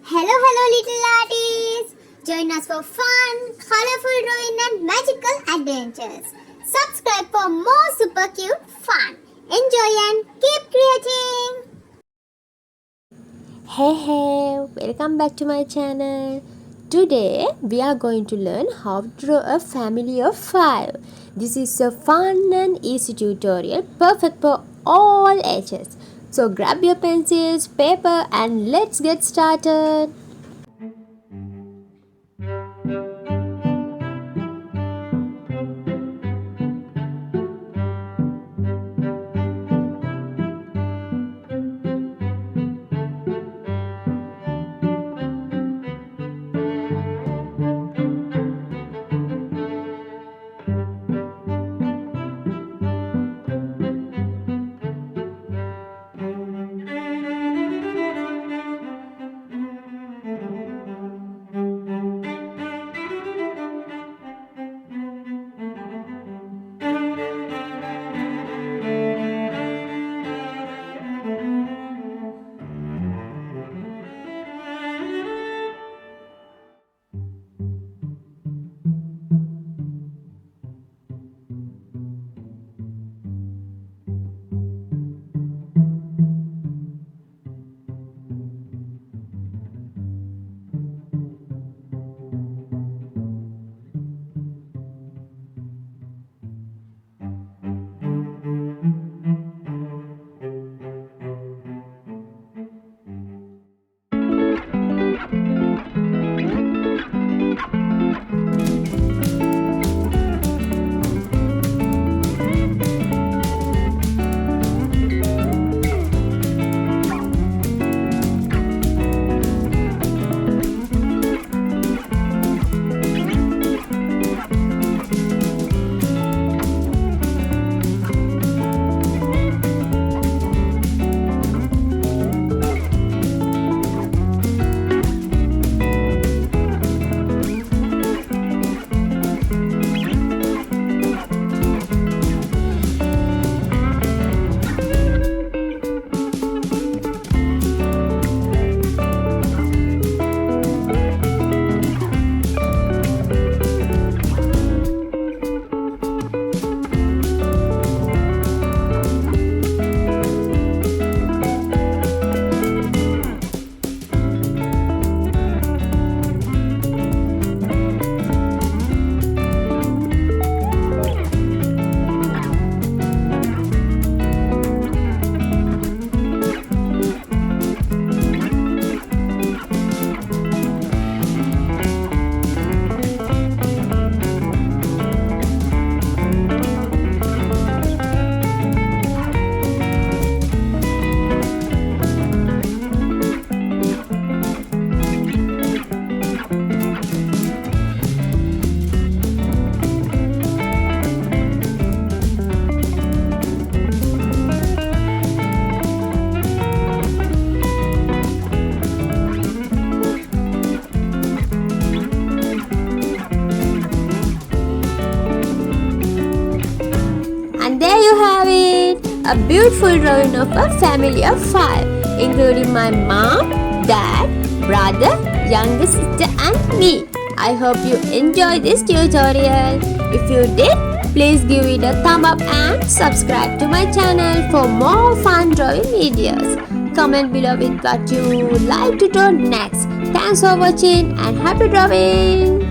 Hello, little artists! Join us for fun, colorful drawing and magical adventures. Subscribe for more super cute fun. Enjoy and keep creating! Hey, welcome back to my channel. Today we are going to learn how to draw a family of 5. This is a fun and easy tutorial perfect for all ages. So grab your pencils, paper and let's get started. And there you have it, a beautiful drawing of a family of 5, including my mom, dad, brother, younger sister and me. I hope you enjoyed this tutorial. If you did, please give it a thumb up and subscribe to my channel for more fun drawing videos. Comment below with what you would like to draw next. Thanks for watching and happy drawing!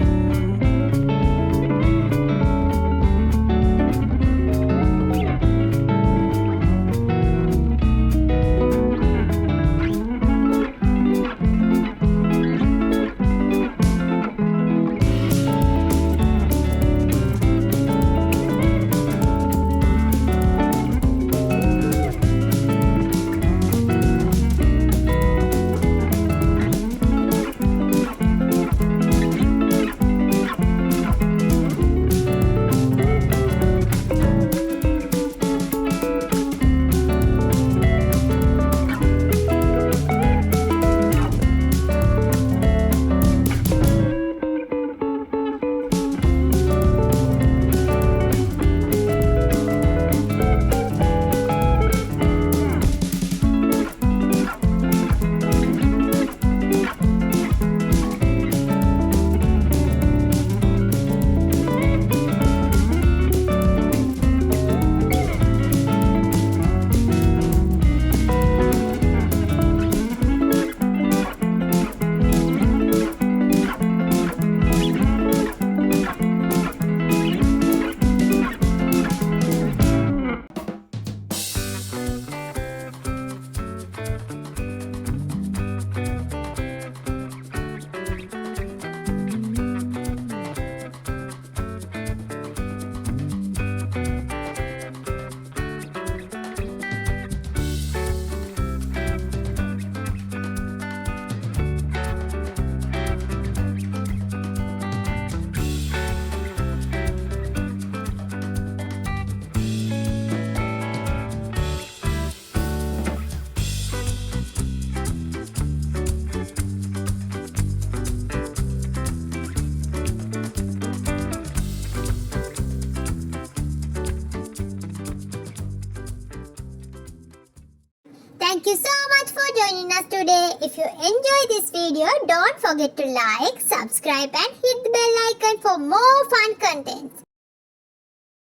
Thank you so much for joining us today. If you enjoyed this video, don't forget to like, subscribe and hit the bell icon for more fun contents.